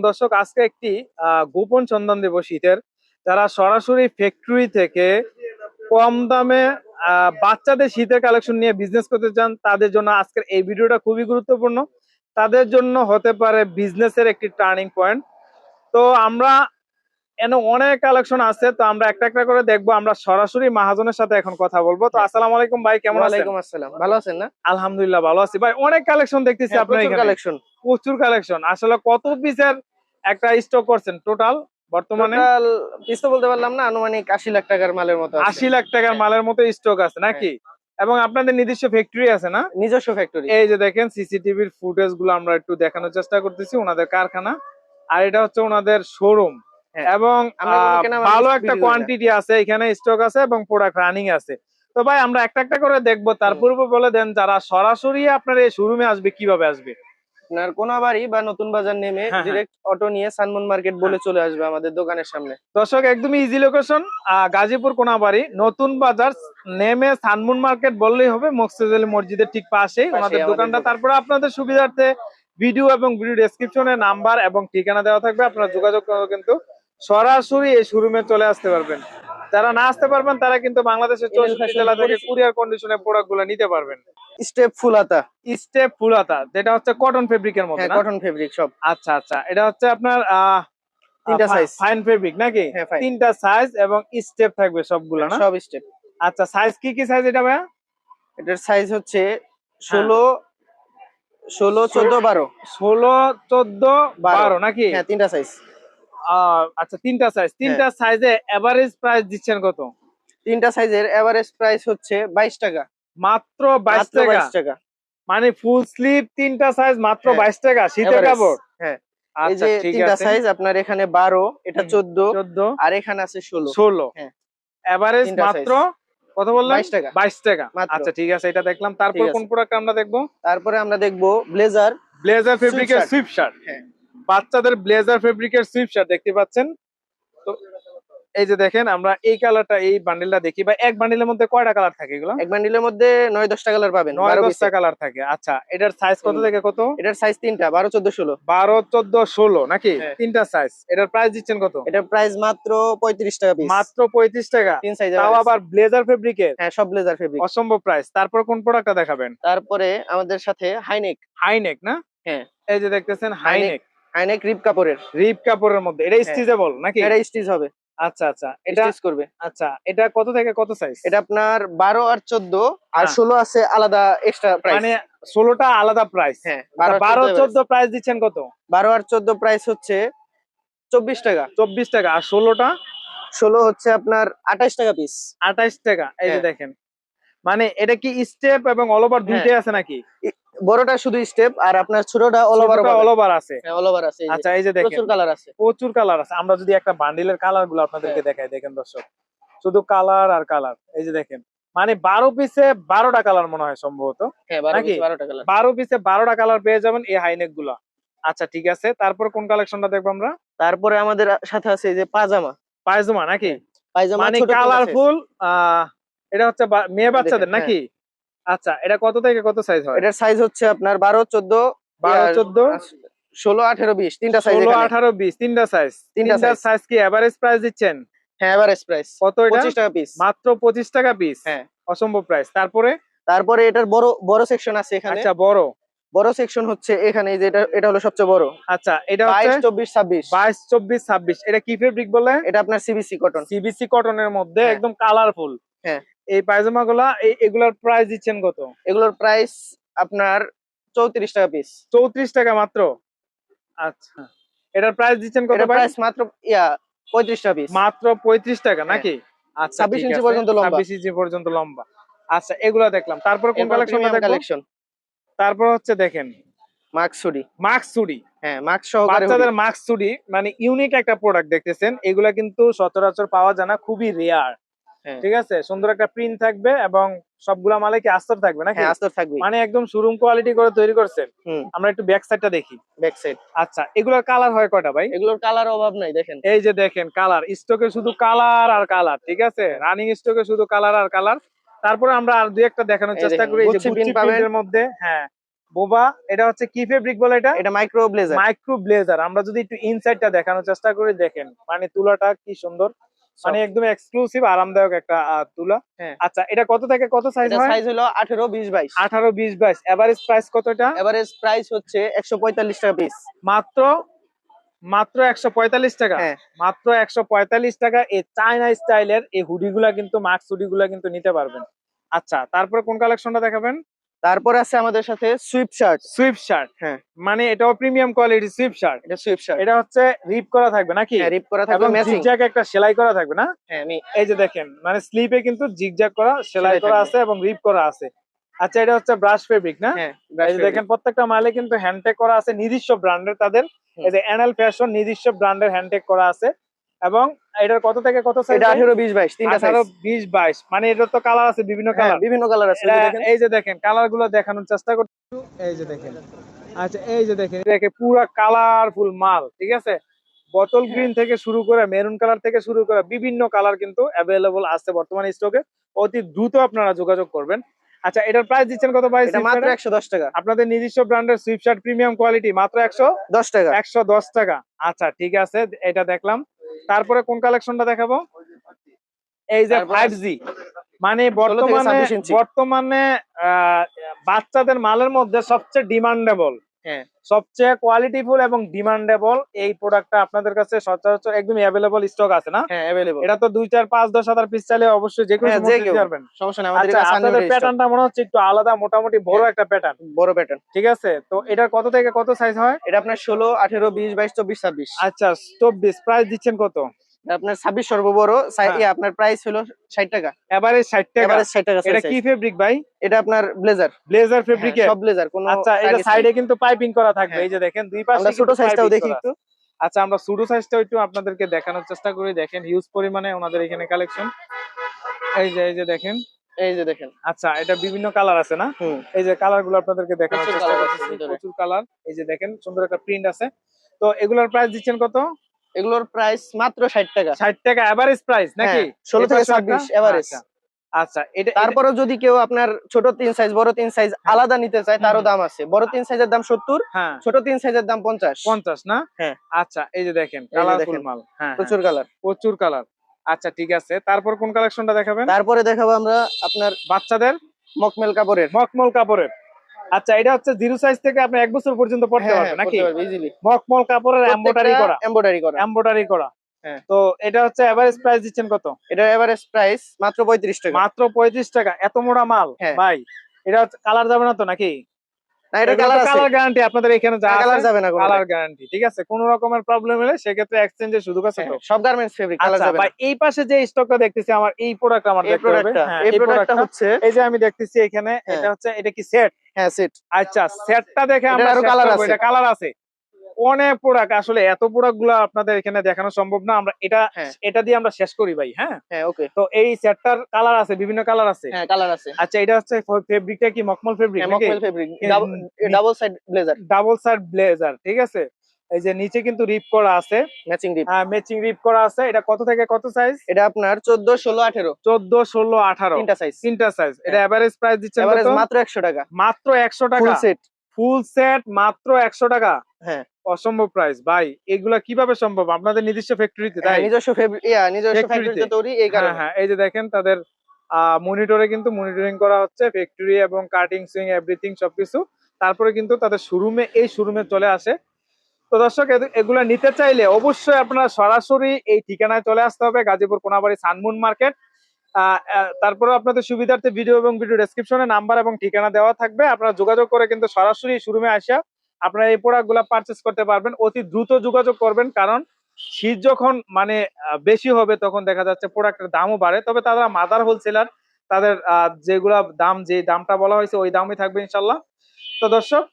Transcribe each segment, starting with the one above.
দর্শক, আজকে একটি গোপন সন্ধান দেব শীতের। যারা সরাসরি ফ্যাক্টরি থেকে কম দামে বাচ্চাদের শীতের কালেকশন নিয়ে বিজনেস করতে চান, তাদের জন্য আজকের এই ভিডিওটা খুবই গুরুত্বপূর্ণ। তাদের জন্য হতে পারে বিজনেসের একটি টার্নিং পয়েন্ট। তো আমরা অনেক কালেকশন আছে, তো আমরা একটা একটা করে দেখবো। আমরা সরাসরি মাহাজনের সাথে এখন কথা বলবো। তো আসসালামু আলাইকুম ভাই, কেমন আছেন? ওয়ালাইকুম আসসালাম, ভালো আছেন না? আলহামদুলিল্লাহ ভালো আছি ভাই। অনেক কালেকশন দেখতেছি আপনার প্রচুর এখানে। কালেকশন। প্রচুর কালেকশন। আসলে কত পিসের একটা স্টক করছেন টোটাল বর্তমানে? টোটাল পিস তো বলতে পারলাম না, আনুমানিক 80 লাখ টাকার মালের মতো আছে। 80 লাখ টাকার মালের মতো স্টক আছে নাকি? এবং আপনাদের নিজস্ব ফ্যাক্টরি আছে না? নিজস্ব ফ্যাক্টরি। এই যে দেখেন সিসিটিভির ফুটেজ গুলো আমরা একটু দেখানোর চেষ্টা করতেছি, ওনাদের কারখানা। আর এটা হচ্ছে ওনাদের শোরুম। এবং ভালো একটা কোয়ান্টিটি আছে এখানে, স্টক আছে এবং প্রোডাক্ট রানিং আছে। তো ভাই আমরা একটা একটা করে দেখবো, তার পূর্বে বলে দেন যারা সরাসরি আপনার এই শোরুমে আসবে কিভাবে আসবে? আপনার কোনাবাড়ি বা নতুন বাজার নেমে ডাইরেক্ট অটো নিয়ে সানমুন মার্কেট বলে চলে আসবে আমাদের দোকানের সামনে। দর্শক, একদমই ইজি লোকেশন, গাজীপুর কোনাবাড়ি নতুন বাজার নেমে সানমুন মার্কেট বললেই হবে। মকসুদ আলী মসজিদের ঠিক পাশেই ওনাদের দোকানটা। তারপরে আপনাদের সুবিধার্থে ভিডিও এবং ভিডিও ডেসক্রিপশনে নাম্বার এবং ঠিকানা দেওয়া থাকবে, আপনারা যোগাযোগ করে কিন্তু সরাসরি এই শোরুমে চলে আসতে পারবেন। যারা না আসতে পারবেন তারা কিন্তু বাংলাদেশের 64 জেলা থেকে কুরিয়ার কন্ডিশনে প্রোডাক্ট গুলো নিতে পারবেন। স্টেপ ফুলাতা। স্টেপ ফুলাতা যেটা হচ্ছে কটন ফেব্রিকের মধ্যে না? কটন ফেব্রিক সব। আচ্ছা আচ্ছা, এটা হচ্ছে আপনার তিনটা সাইজ, ফাইন ফেব্রিক নাকি? তিনটা সাইজ এবং স্টেপ থাকবে সবগুলো না? সব স্টেপ। আচ্ছা, সাইজ কি কি সাইজ এটা ভাইয়া? এটার সাইজ হচ্ছে 16, 14, 12। 16, 14, 12 নাকি? হ্যাঁ, তিনটা সাইজ। আচ্ছা, তিনটা সাইজ। তিনটা সাইজে এভারেজ প্রাইস দিচ্ছেন কত? তিনটা সাইজের এভারেজ প্রাইস হচ্ছে 22 টাকা। মাত্র 22 টাকা? মানে ফুল স্লিভ তিনটা সাইজ মাত্র 22 টাকা শীতের কাপড়? হ্যাঁ, এই আচ্ছা যে ঠিক তিনটা আছে। সাইজ আপনার এখানে 12, এটা 14, আর এখানে আছে 16। হ্যাঁ, এভারেজ মাত্র কত বললেন? 22 টাকা। 22 টাকা। আচ্ছা ঠিক আছে, এটা দেখলাম। তারপর কোন প্রোডাক্ট আমরা দেখবো? তারপরে আমরা দেখবো ব্লেজার। ব্লেজার ফেব্রিকের সুইফট শার্ট। হ্যাঁ, বাচ্চাদের ব্লেজার ফেব্রিকের সুইফট শার্ট দেখতে পাচ্ছেন। তো এই যে দেখেন, আমরা এই কালারটা, এই বান্ডিলটা দেখি। বা এক বান্ডিলের মধ্যে কয়টা কালার থাকে এগুলো? এক বান্ডিলের মধ্যে 9-10টা কালার পাবেন। 9-10টা কালার থাকে। আচ্ছা, এটার সাইজ কত থেকে কত? এটার সাইজ তিনটা, 12, 14, 16। 12, 14, 16 নাকি? তিনটা সাইজ। এটার প্রাইস দিচ্ছেন কত? এটার প্রাইস মাত্র 35 টাকা পিস। মাত্র 35 টাকা? তিন সাইজ। তাও আবার ব্লেজার ফেব্রিকের? হ্যাঁ, সব ব্লেজার ফেব্রিক। অসম্ভব প্রাইস। তারপর কোন প্রোডাক্টটা দেখাবেন? তারপরে আমাদের সাথে হাইনেক। হাইনেক না? হ্যাঁ, এই যে দেখতেছেন হাইনেক। হাইনেক রিপ কাপড়ের। রিপ কাপড়ের মধ্যে এটা স্টিচেবল নাকি? এটা স্টিচ হবে। আচ্ছা আচ্ছা, এটা স্টিচ করবে। আচ্ছা, এটা কত থেকে কত সাইজ? এটা আপনার 12 আর 14 আর 16 আছে আলাদা এক্সট্রা প্রাইস। মানে 16টা আলাদা প্রাইস? হ্যাঁ, 12, 14 প্রাইস দিচ্ছেন কত? 12 আর 14 প্রাইস হচ্ছে 24 টাকা। 24 টাকা। আর 16টা? 16 হচ্ছে আপনার 28 টাকা পিস। 28 টাকা। এই যে দেখেন, মানে এটা কি স্টেপ এবং অল ওভার দুইটাই আছে নাকি? বড়টা শুধু স্টেপ আর আপনার ছোটটা অল ওভার। অল ওভার আছে? হ্যাঁ, অল ওভার আছে। আচ্ছা, এই যে দেখেন প্রচুর কালার আছে। প্রচুর কালার আছে। আমরা যদি একটা বান্ডিলের কালার গুলো আপনাদেরকে দেখাই, দেখেন দর্শক, শুধু কালার আর কালার। এই যে দেখেন, মানে 12 পিসে 12টা কালার মনে হয় সম্ভবত। হ্যাঁ, 12 পিসে 12টা কালার। 12 পিসে 12টা কালার পেয়ে যাবেন এই হাইনেক গুলা। আচ্ছা ঠিক আছে, তারপর কোন কালেকশনটা দেখবো আমরা? তারপরে আমাদের সাথে আছে এই যে পাজামা। পায়জামা নাকি? পায়জামা মানে ছোট কালারফুল। এটা হচ্ছে মেয়ে বাচ্চাদের নাকি? আচ্ছা, এটা কত থেকে কত সাইজ হয়? এটার সাইজ হচ্ছে আপনার 12, 14, 16, 18, 20 তিনটা সাইজ। 16, 18, 20 তিনটা সাইজ। তিনটা সাইজ কি এভারেজ প্রাইস দিচ্ছেন? হ্যাঁ, এভারেজ প্রাইস কত এটা? 25 টাকা পিস। মাত্র 25 টাকা পিস? হ্যাঁ, অসম্ভব প্রাইস। তারপরে এটার বড় বড় সেকশন আছে এখানে। আচ্ছা, বড় সেকশন হচ্ছে এখানে, এই যে এটা হলো সবচেয়ে বড়। আচ্ছা, এটা হচ্ছে 22, 24, 26। 22, 24, 26। এটা কি ফেব্রিক বলে? এটা আপনার সিবিসি কটন। সিবিসি কটনের মধ্যে একদম কালারফুল। হ্যাঁ, এই পায়জামা গুলা, এগুলার প্রাইস দিচ্ছেন কত? এগুলোর প্রাইস আপনার 34 টাকা পিস। 34 টাকা মাত্র? আচ্ছা, এটার প্রাইস দিচ্ছেন কত? এটার প্রাইস মাত্র 35 টাকা পিস। মাত্র 35 টাকা নাকি? আচ্ছা, 26 ইঞ্চি পর্যন্ত লম্বা। 26 ইঞ্চি পর্যন্ত লম্বা। আচ্ছা, এগুলা দেখলাম। তারপর কোন কালেকশনটা দেখবো? তারপর হচ্ছে দেখেন মাক্স সুডি। হ্যাঁ, মাক্স সহকারে বাচ্চাদের মাক্স সুডি, মানে ইউনিক একটা প্রোডাক্ট দেখতেছেন। এগুলা কিন্তু সচরাচর পাওয়া যায় না, খুবই রেয়ার। ঠিক আছে, সুন্দর একটা প্রিন্ট থাকবে এবং সবগুলা মালে কি আস্তর থাকবে নাকি? হ্যাঁ, আস্তর থাকবে। মানে একদম শোরুম কোয়ালিটি করে তৈরি করছেন। আমরা একটু ব্যাক সাইডটা দেখি। Back side. আচ্ছা, এগুলোর কালার হয় কয়টা ভাই? এগুলোর কালার অভাব নাই, দেখেন। এই যে দেখেন, কালার স্টকে শুধু কালার আর কালার। ঠিক আছে, রানিং স্টকে শুধু কালার আর কালার। তারপরে আমরা আর দুই একটা দেখানোর চেষ্টা করি। এই যে গুচি প্রিন্টের মধ্যে, হ্যাঁ, বোবা, এটা হচ্ছে কি ফেব্রিক বলে এটা? এটা মাইক্রো ব্লেজার। Micro blazer. আমরা যদি একটু ইনসাইডটা দেখানোর চেষ্টা করি, দেখেন মানে তুলাটা কি সুন্দর, মানে একদম এক্সক্লুসিভ আরামদায়ক একটা তুলা। হ্যাঁ। আচ্ছা, এটা কত থেকে কত সাইজ এটা হয়? সাইজ হলো 18, 20, 22। 18, 20, 22। এভারেজ প্রাইস কত এটা? এভারেজ প্রাইস হচ্ছে 145 টাকা পিস। মাত্র মাত্র 145 টাকা। হ্যাঁ। মাত্র 145 টাকা এই চায়না স্টাইলের এই হুডিগুলা কিন্তু, মাক্স হুডিগুলা কিন্তু নিতে পারবেন। আচ্ছা, তারপরে কোন কালেকশনটা দেখাবেন? তারপরে আছে আমাদের সাথে সুইফট শার্ট। Swift shirt. হ্যাঁ, মানে এটাও প্রিমিয়াম কোয়ালিটি সুইফট শার্ট। এটা সুইফট শার্ট। এটা হচ্ছে রিপ করা থাকবে নাকি? হ্যাঁ, রিপ করা থাকবে, এবং ম্যাচিং। জিগজ্যাগ একটা সেলাই করা থাকবে না? হ্যাঁ, আমি এই যে দেখেন, মানে স্লিপে কিন্তু জিগজ্যাগ করা সেলাই সেলাই করা থাকবে। আছে এবং রিপ করা আছে। আচ্ছা, এটা হচ্ছে ব্রাশ ফেব্রিক না? হ্যাঁ, এই যে দেখেন প্রত্যেকটা মালে কিন্তু হ্যান্ডটেক করা আছে নিজস্ব ব্র্যান্ডের তাদের। এই যে এনএল ফ্যাশন নিজস্ব ব্র্যান্ডের হ্যান্ডটেক করা আছে। এবং এটার কত থেকে কত সাইজ? এটা 18, 20, 22 তিনটা সাইজ। 18, 20, 22। মানে এটা তো কালার আছে, বিভিন্ন হ্যাঁ, কালার। বিভিন্ন কালার আছে, এই যে দেখেন। এই যে দেখেন কালার গুলো দেখানোর চেষ্টা করছি। এই যে দেখেন, আচ্ছা এই যে দেখেন, দেখে পুরো কালারফুল মাল, ঠিক আছে? বোতল গ্রিন থেকে শুরু করে মেরুন কালার থেকে শুরু করে বিভিন্ন কালার কিন্তু অ্যাভেলেবল আছে বর্তমানে স্টকে। অতি দ্রুত আপনারা যোগাযোগ করবেন। আচ্ছা, এটার প্রাইস দিচ্ছেন কত ভাই? এটা মাত্র 110 টাকা। আপনাদের নিজস্ব ব্র্যান্ডের সুইফট শার্ট প্রিমিয়াম কোয়ালিটি মাত্র 10 টাকা। 110 টাকা। আচ্ছা, ঠিক আছে, এটা দেখলাম। তারপরে কোন কালেকশনটা দেখাবো? এই যে তারপর 5G, মানে 16 থেকে 26 ইঞ্চি। বর্তমানে বাচ্চাদের মালের মধ্যে সবচেয়ে ডিমান্ডেবল, হ্যাঁ, সবচেয়ে কোয়ালিটিফুল এবং ডিমান্ডেবল এই প্রোডাক্টটা আপনাদের কাছে সচরাচর একদম অ্যাভেলেবল স্টক আছে না? হ্যাঁ, अवेलेबल। এটা তো 2, 4, 5, 10,000 পিস চাইলে অবশ্যই যে কোনো হ্যাঁ, সময় যে দিতে কেউ, পারবেন। সমস্যা নেই, আমাদের আচ্ছা, কাছে আপনাদের আনলিমিটেড স্টক। প্যাটার্নটা মনে হচ্ছে একটু আলাদা, মোটামুটি বড় একটা প্যাটার্ন, বড় প্যাটার্ন। ঠিক আছে? তো এটার কত থেকে কত সাইজ হয়? এটা আপনার 16, 18, 20, 22, 24, 26। আচ্ছা, 24। প্রাইস দিচ্ছেন কত? আপনার 26 সর্ববড় হ্যাঁ। আপনার প্রাইস হলো 60 টাকা। এভারেজ 60 টাকা। এভারেজ 60 টাকা এটা size। কি ফেব্রিক ভাই? এটা আপনার ব্লেজার। ব্লেজার হ্যাঁ, ফেব্রিকের? সব ব্লেজার, কোনো আচ্ছা, এটা টাগিস সাইডে নেই। কিন্তু পাইপিং করা থাকবে, হ্যাঁ। এই যে দেখেন দুই পাশে আমরা ছোট কিন্তু সাইজটাও পাইপিং দেখি করা। একটু। আচ্ছা, আমরা ছোট সাইজটাও একটু আপনাদেরকে দেখানোর চেষ্টা করি। দেখেন হিউজ পরিমাণে ওনাদের এখানে কালেকশন। এই যে দেখেন। এই যে দেখেন। আচ্ছা, এটা বিভিন্ন কালার আছে না? হুম। এই যে কালার গুলো আপনাদেরকে দেখানোর প্রচুর চেষ্টা কালার আছে করতেছি, ভিতরে। প্রচুর কালার। এই যে দেখেন সুন্দর একটা প্রিন্ট আছে। তো এগুলোর প্রাইস দিচ্ছেন কত? এগুলোর প্রাইস মাত্র 60 টাকা। 60 টাকা এভারেজ প্রাইস নাকি? হ্যাঁ, 16 থেকে 26 এভারেজ। আচ্ছা, আচ্ছা, এটা তারপরে যদি কেউ আপনার ছোট 3 সাইজ, বড় 3 সাইজ আলাদা নিতে চায়, তারও দাম আছে। বড় 3 সাইজের দাম 70, হ্যাঁ, ছোট 3 সাইজের দাম 50। 50 না? হ্যাঁ। আচ্ছা, এই যে দেখেন এই যে কালারফুল দেখেন, মাল। হ্যাঁ, প্রচুর কালার। প্রচুর কালার। আচ্ছা, ঠিক আছে, তারপর কোন কালেকশনটা দেখাবেন? তারপরে দেখাবো আমরা আপনার বাচ্চাদের মকমেল কাপড়ের। মখমল কাপড়ের। আচ্ছা, এটা হচ্ছে 0 সাইজ থেকে আপনি 1 বছর পর্যন্ত পড়তে হ্যাঁ, পারবেন নাকি? পড়তে পারবে ইজিলি। মখমল কাপড়ের এমব্রয়ডারি করা, এমব্রয়ডারি করা। এমব্রয়ডারি করা। হ্যাঁ। তো এটা হচ্ছে এভারেজ প্রাইস দিচ্ছেন কত? এটা এভারেজ প্রাইস মাত্র 35 টাকা। মাত্র 35 টাকা। এত মোটা মাল হ্যাঁ। ভাই, এটা হচ্ছে কালার যাবে না তো নাকি? না, এটা কালার আছে। কালার গ্যারান্টি আপনাদের এখানে যা আছে, কালার যাবে না কোনো। কালার গ্যারান্টি, ঠিক আছে? কোনো রকমের প্রবলেম হলে সেক্ষেত্রে এক্সচেঞ্জের সুযোগ আছে তো? সব গার্মেন্টস ফেব্রিক, কালার আচ্ছা যাবে না। ভাই, এই পাশে যে স্টকটা দেখতেছি আমার, এই প্রোডাক্ট আমার এই দেখতে হবে। প্রোডাক্টটা, হ্যাঁ, এই এই প্রোডাক্টটা প্রোডাক্টটা হচ্ছে, এই যে আমি দেখতেছি এখানে, হ্যাঁ। এটা হচ্ছে, এটা কি সেট? হ্যাঁ, সেট। আচ্ছা, সেটটা দেখে এটার আমরা আরো set কালার করবো, আছে। এটা কালার আছে অনেক প্রোডাক্ট। আসলে এত প্রোডাক্ট গুলো আপনাদের এখানে দেখানো সম্ভব না। আমরা হ্যাঁ। এটা দিয়ে আমরা শেষ করি ভাই। হ্যাঁ, হ্যাঁ, ওকে। তো এই সেটটার কালার আছে, বিভিন্ন কালার আছে। হ্যাঁ, কালার আছে। আচ্ছা, এটা হচ্ছে ফেব্রিকটা কি মখমল ফেব্রিক হ্যাঁ, নাকি? মকমেল ফেব্রিক, হুম, double side blazer, double side blazer, ঠিক আছে? এই যে নিচে কিন্তু রিপ করা আছে, ম্যাচিং ডিপ। ম্যাচিং রিপ করা আছে। এটা কত থেকে কত সাইজ? এটা আপনার 14, 16, 18 14, 16, 18 তিনটা সাইজ। তিনটা সাইজ। এটা এভারেজ প্রাইস দিচ্ছেন এভারেজ কত? মাত্র 100 টাকা। মাত্র 100 ফুল টাকা। সেট। ফুল সেট মাত্র 100 টাকা। হ্যাঁ। অসম্ভব প্রাইস ভাই, এগুলা কিভাবে সম্ভব? আপনাদের নিজস্ব ফ্যাক্টরিতে? হ্যাঁ, তাই নিজস্ব নিজস্ব ফ্যাক্টরিতে? ফ্যাক্টরিতে তৈরি, এই হ্যাঁ, কারণে। হ্যাঁ, এই যে দেখেন তাদের মনিটরে কিন্তু মনিটরিং করা হচ্ছে ফ্যাক্টরি এবং কাটিং সুইং এভরিথিং সবকিছু। তারপরে কিন্তু তাদের শোরুমে, এই শোরুমে চলে আসে। তো দর্শক, এগুলা নিতে চাইলে অবশ্যই আপনারা সরাসরি এই ঠিকানায় চলে আসতে হবে, গাজীপুর কোনাবাড়ি সানমুন মার্কেট। তারপরে আপনাদের সুবিধার্থে ভিডিও এবং ভিডিও ডেসক্রিপশনে নাম্বার এবং ঠিকানা দেওয়া থাকবে। আপনারা যোগাযোগ করে কিন্তু সরাসরি শোরুমে আসা আপনারা এই প্রোডাক্ট গুলা পারচেস করতে পারবেন। অতি দ্রুত যোগাযোগ করবেন, কারণ শীত যখন মানে বেশি হবে তখন দেখা যাচ্ছে প্রোডাক্টের দামও বাড়ে। তবে তারা মাদার হোলসেলার, তাদের যেগুলা দাম, যে দামটা বলা হয়েছে ওই দামই থাকবে ইনশাল্লাহ। তো দর্শক,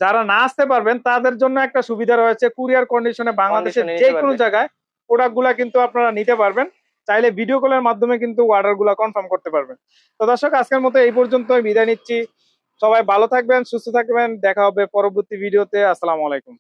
যারা না আসতে পারবেন তাদের জন্য একটা সুবিধা রয়েছে, কুরিয়ার কন্ডিশনে বাংলাদেশের যে কোনো জায়গায় প্রোডাক্ট গুলা কিন্তু আপনারা নিতে পারবেন। চাইলে ভিডিও কলের মাধ্যমে কিন্তু অর্ডার গুলা কনফার্ম করতে পারবেন। তো দর্শক, আজকের মতো এই পর্যন্তই বিদায় নিচ্ছি। সবাই ভালো থাকবেন, সুস্থ থাকবেন। দেখা হবে পরবর্তী ভিডিওতে। আসসালামু আলাইকুম।